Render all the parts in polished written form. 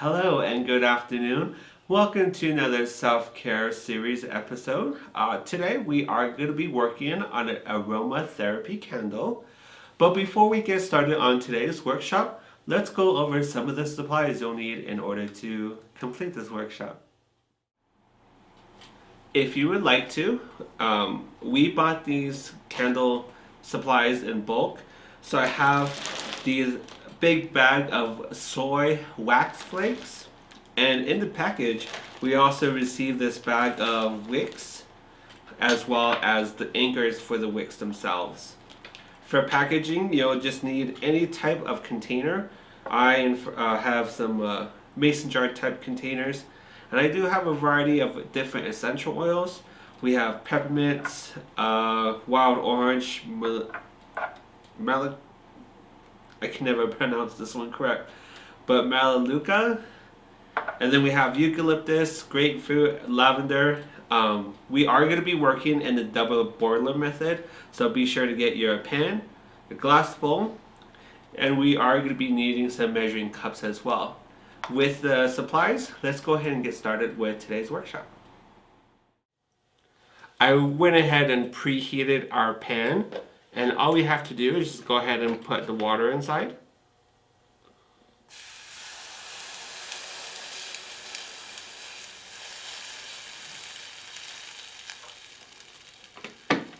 Hello and good afternoon. Welcome to another self-care series episode. Today we are going to be working on an aromatherapy candle. But before we get started on today's workshop, let's go over some of the supplies you'll need in order to complete this workshop. If you would like to, we bought these candle supplies in bulk. So I have these big bag of soy wax flakes, and in the package we also received this bag of wicks as well as the anchors for the wicks themselves. For packaging, you'll just need any type of container. I have some mason jar type containers, and I do have a variety of different essential oils. We have peppermints, wild orange, I can never pronounce this one correct, but Melaleuca, and then we have eucalyptus, grapefruit, lavender. We are going to be working in the double boiler method, so be sure to get your pan, a glass bowl, and we are going to be needing some measuring cups as well. With the supplies, let's go ahead and get started with today's workshop. I went ahead and preheated our pan, and all we have to do is just go ahead and put the water inside.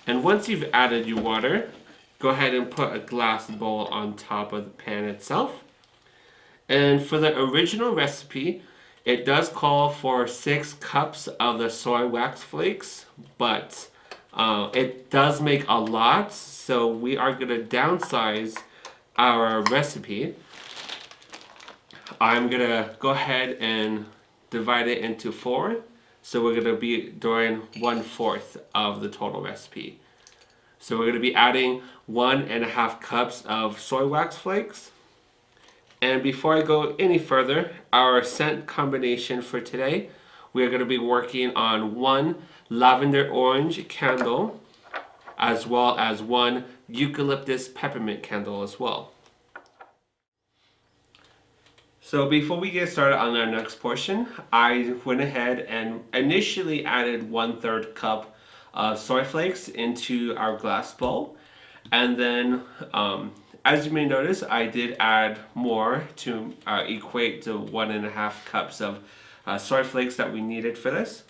And once you've added your water, go ahead and put a glass bowl on top of the pan itself. And for the original recipe, it does call for 6 cups of the soy wax flakes, but it does make a lot, so we are going to downsize our recipe. I'm going to go ahead and divide it into 4, so we're going to be doing 1/4 of the total recipe. So we're going to be adding 1.5 cups of soy wax flakes. And before I go any further, our scent combination for today, we are going to be working on 1 lavender orange candle, as well as 1 eucalyptus peppermint candle as well. So before we get started on our next portion, I went ahead and initially added 1/3 cup of soy flakes into our glass bowl. And then, as you may notice, I did add more to equate to 1.5 cups of soy flakes that we needed for this.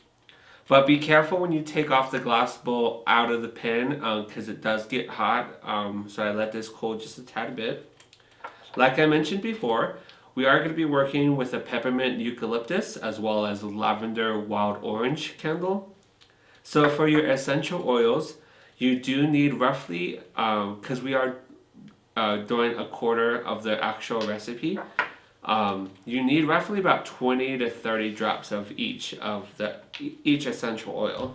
But be careful when you take off the glass bowl out of the pan, because it does get hot, so I let this cool just a tad bit. Like I mentioned before, we are going to be working with a peppermint eucalyptus as well as a lavender wild orange candle. So for your essential oils, you do need roughly, because we are doing 1/4 of the actual recipe, you need roughly about 20 to 30 drops of each essential oil.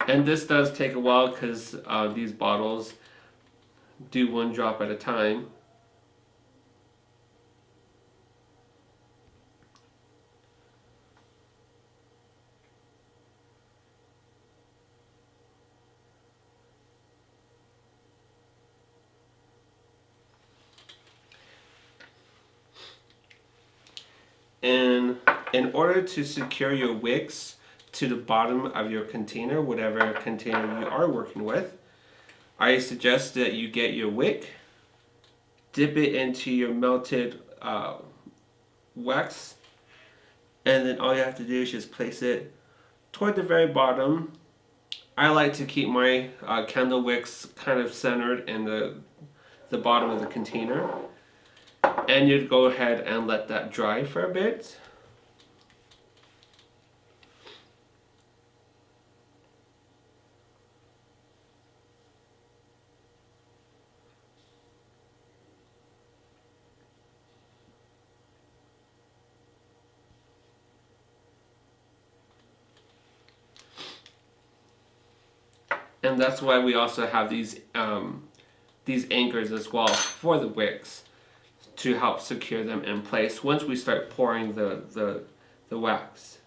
And this does take a while because these bottles do 1 drop at a time. And in order to secure your wicks to the bottom of your container, whatever container you are working with, I suggest that you get your wick, dip it into your melted wax, and then all you have to do is just place it toward the very bottom. I like to keep my candle wicks kind of centered in the bottom of the container, and you'd go ahead and let that dry for a bit. And that's why we also have these anchors as well for the wicks. to help secure them in place once we start pouring the wax.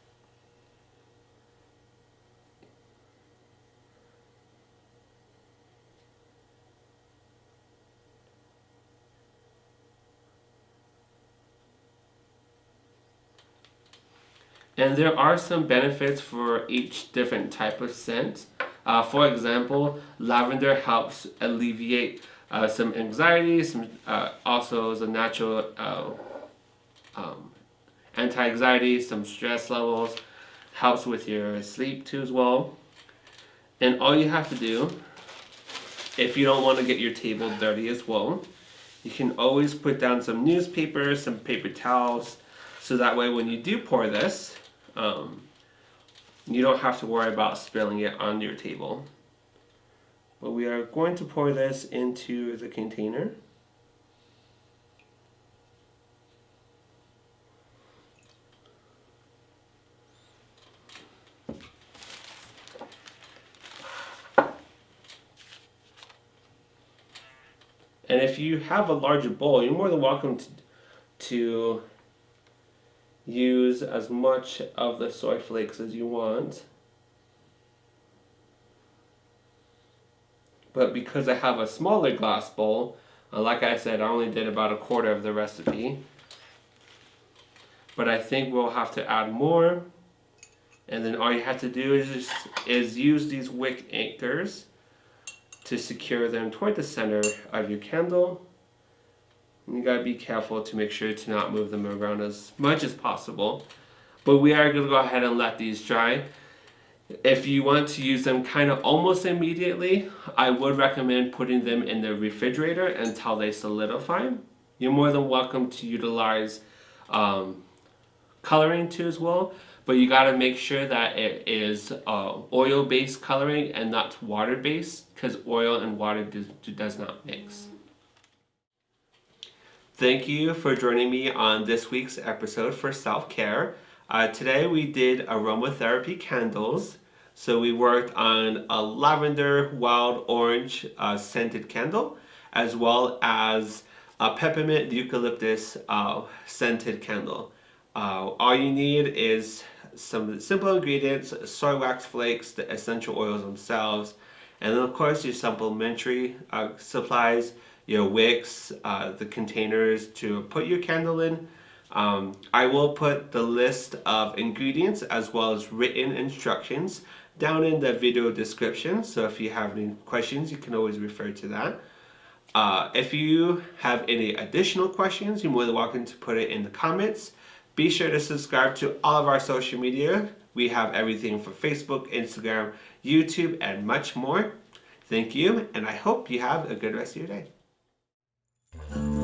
And there are some benefits for each different type of scent. For example, lavender helps alleviate some anxiety, also is a natural anti-anxiety, some stress levels, helps with your sleep too as well. And all you have to do, if you don't want to get your table dirty as well, you can always put down some newspaper, some paper towels, so that way when you do pour this, you don't have to worry about spilling it on your table. But we are going to pour this into the container. And if you have a larger bowl, you're more than welcome to use as much of the soy flakes as you want. But because I have a smaller glass bowl, like I said, I only did about a quarter of the recipe. But I think we'll have to add more. And then all you have to do is use these wick anchors to secure them toward the center of your candle. You gotta be careful to make sure to not move them around as much as possible. But we are gonna go ahead and let these dry. If you want to use them kind of almost immediately, I would recommend putting them in the refrigerator until they solidify. You're more than welcome to utilize coloring too as well, but you gotta make sure that it is oil-based coloring and not water-based, because oil and water does not mix. Thank you for joining me on this week's episode for self-care. Today we did aromatherapy candles. So we worked on a lavender wild orange scented candle, as well as a peppermint eucalyptus scented candle. All you need is some simple ingredients: soy wax flakes, the essential oils themselves, and then of course your supplementary supplies, your wicks, the containers to put your candle in. I will put the list of ingredients as well as written instructions down in the video description, so if you have any questions you can always refer to that. If you have any additional questions, you're more than welcome to put it in the comments. Be sure to subscribe to all of our social media. We have everything for Facebook, Instagram, YouTube, and much more. Thank you, and I hope you have a good rest of your day.